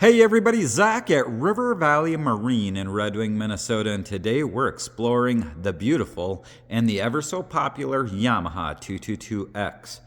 Hey everybody, Zach at River Valley Marine in Red Wing, Minnesota, and today we're exploring the beautiful and the ever so popular Yamaha 222X.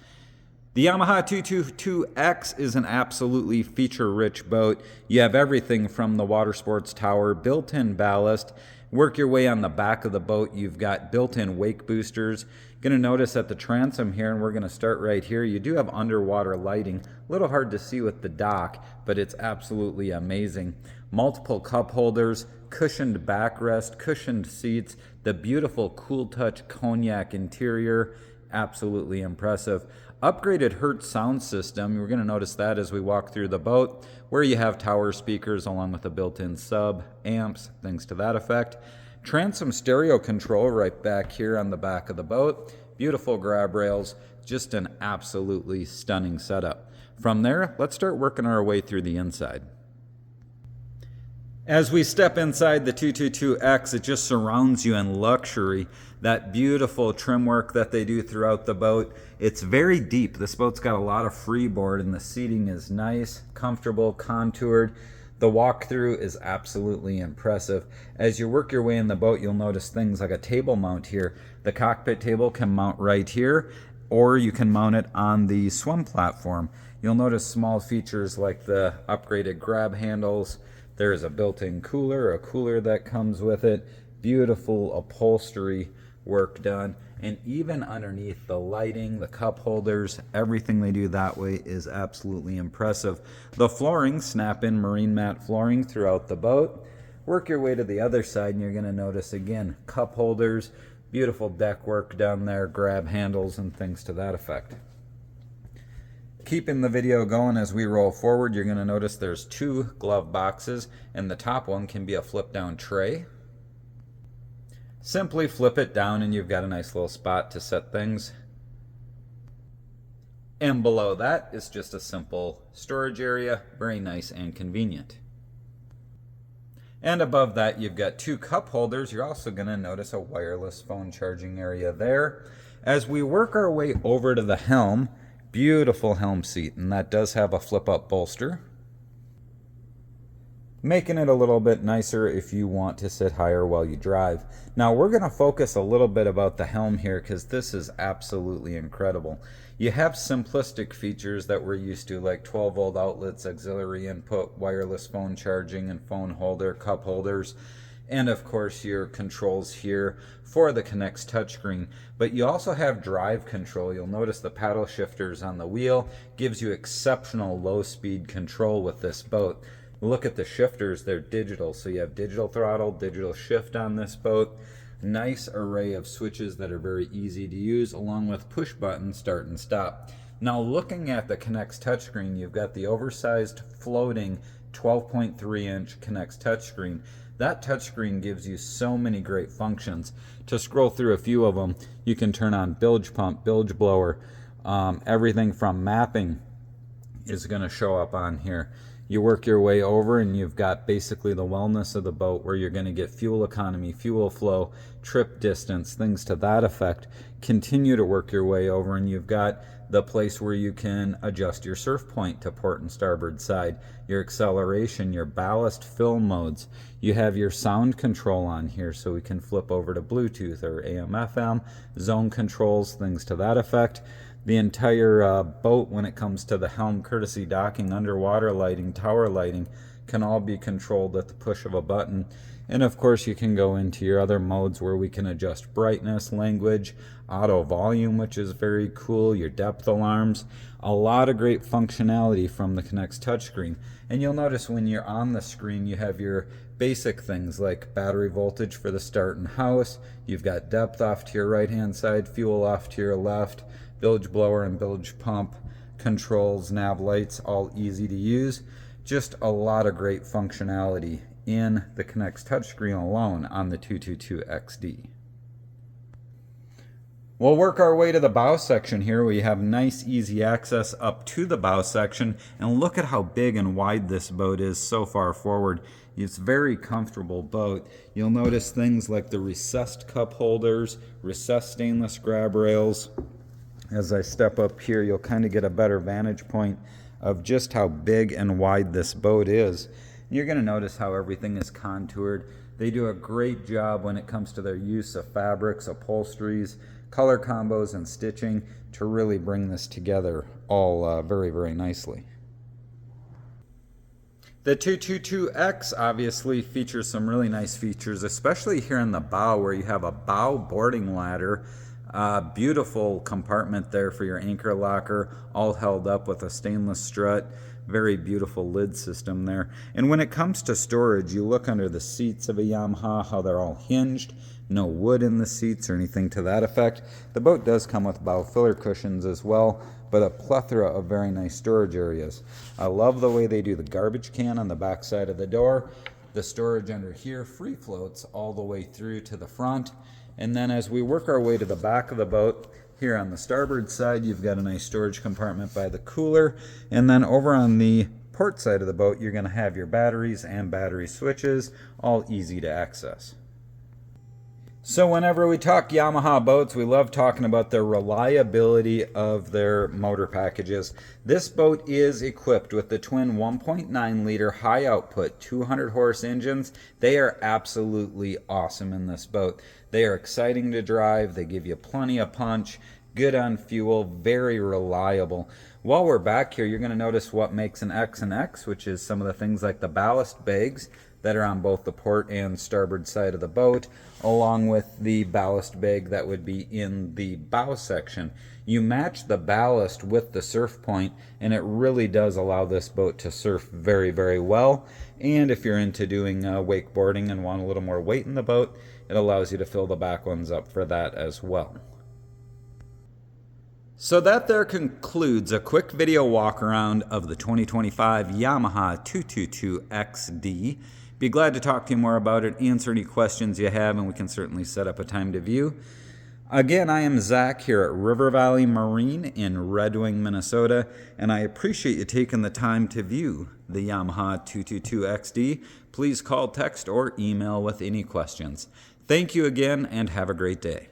The Yamaha 222X is an absolutely feature-rich boat. You have everything from the water sports tower, built-in ballast. Work your way on the back of the boat, you've got built-in wake boosters. Going to notice at the transom here, and we're going to start right here, you do have underwater lighting. A little hard to see with the dock, but it's absolutely amazing. Multiple cup holders, cushioned backrest, cushioned seats, the beautiful Cool Touch cognac interior, absolutely impressive. Upgraded Hertz sound system, we're going to notice that as we walk through the boat, where you have tower speakers along with a built-in sub, amps, things to that effect. Transom stereo control right back here on the back of the boat. Beautiful grab rails, just an absolutely stunning setup. From there, let's start working our way through the inside. As we step inside the 222X, it just surrounds you in luxury. That beautiful trim work that they do throughout the boat. It's very deep. This boat's got a lot of freeboard and the seating is nice, comfortable, contoured. The walkthrough is absolutely impressive. As you work your way in the boat, you'll notice things like a table mount here. The cockpit table can mount right here, or you can mount it on the swim platform. You'll notice small features like the upgraded grab handles. There is a built-in cooler, a cooler that comes with it. Beautiful upholstery work done. And even underneath the lighting, the cup holders, everything they do that way is absolutely impressive. The flooring, snap-in marine mat flooring throughout the boat. Work your way to the other side and you're going to notice again, cup holders, beautiful deck work done there, grab handles and things to that effect. Keeping the video going as we roll forward, you're going to notice there's two glove boxes, and the top one can be a flip down tray. Simply flip it down and you've got a nice little spot to set things. And below that is just a simple storage area, very nice and convenient. And above that you've got two cup holders. You're also going to notice a wireless phone charging area there. As we work our way over to the helm, beautiful helm seat, and that does have a flip-up bolster, making it a little bit nicer if you want to sit higher while you drive. Now we're going to focus a little bit about the helm here because this is absolutely incredible. You have simplistic features that we're used to, like 12-volt outlets, auxiliary input, wireless phone charging and phone holder, cup holders, and of course your controls here for the Connext touchscreen. But you also have drive control. You'll notice the paddle shifters on the wheel gives you exceptional low speed control with this boat. Look at the shifters, they're digital, so you have digital throttle, digital shift on this boat. Nice array of switches that are very easy to use, along with push button start and stop. Now looking at the Connext touchscreen, you've got the oversized floating 12.3 inch Connext touchscreen. That touchscreen gives you so many great functions. To scroll through a few of them, you can turn on bilge pump, bilge blower, everything from mapping is going to show up on here. You work your way over and you've got basically the wellness of the boat, where you're going to get fuel economy, fuel flow, trip distance, things to that effect. Continue to work your way over and you've got the place where you can adjust your surf point to port and starboard side, your acceleration, your ballast fill modes. You have your sound control on here, so we can flip over to Bluetooth or AM FM, zone controls, things to that effect. The entire boat, when it comes to the helm, courtesy docking, underwater lighting, tower lighting, can all be controlled at the push of a button. And of course you can go into your other modes where we can adjust brightness, language, auto volume, which is very cool, your depth alarms. A lot of great functionality from the Connext touchscreen. And you'll notice when you're on the screen you have your basic things like battery voltage for the start and house. You've got depth off to your right hand side, fuel off to your left, bilge blower and bilge pump, controls, nav lights, all easy to use. Just a lot of great functionality in the Connext touchscreen alone on the 222XD. We'll work our way to the bow section here. We have nice easy access up to the bow section, and look at how big and wide this boat is so far forward. It's a very comfortable boat. You'll notice things like the recessed cup holders, recessed stainless grab rails. As I step up here, you'll kind of get a better vantage point of just how big and wide this boat is. You're going to notice how everything is contoured. They do a great job when it comes to their use of fabrics, upholsteries, color combos, and stitching to really bring this together all very, very nicely. The 222X obviously features some really nice features, especially here in the bow where you have a bow boarding ladder. Beautiful compartment there for your anchor locker, all held up with a stainless strut. Very beautiful lid system there. And when it comes to storage, you look under the seats of a Yamaha, how they're all hinged. No wood in the seats or anything to that effect. The boat does come with bow filler cushions as well, but a plethora of very nice storage areas. I love the way they do the garbage can on the back side of the door. The storage under here free floats all the way through to the front. And then as we work our way to the back of the boat, here on the starboard side, you've got a nice storage compartment by the cooler. And then over on the port side of the boat, you're going to have your batteries and battery switches, all easy to access. So whenever we talk Yamaha boats, we love talking about the reliability of their motor packages. This boat is equipped with the twin 1.9 liter high output 200 horse engines. They are absolutely awesome in this boat. They are exciting to drive. They give you plenty of punch, good on fuel, very reliable. While we're back here, you're going to notice what makes an X an X, which is some of the things like the ballast bags that are on both the port and starboard side of the boat, along with the ballast bag that would be in the bow section. You match the ballast with the surf point, and it really does allow this boat to surf very, very well. And if you're into doing wakeboarding and want a little more weight in the boat, it allows you to fill the back ones up for that as well. So that there concludes a quick video walk around of the 2025 Yamaha 222XD. Be glad to talk to you more about it, answer any questions you have, and we can certainly set up a time to view. Again, I am Zach here at River Valley Marine in Red Wing, Minnesota, and I appreciate you taking the time to view the Yamaha 222XD. Please call, text, or email with any questions. Thank you again, and have a great day.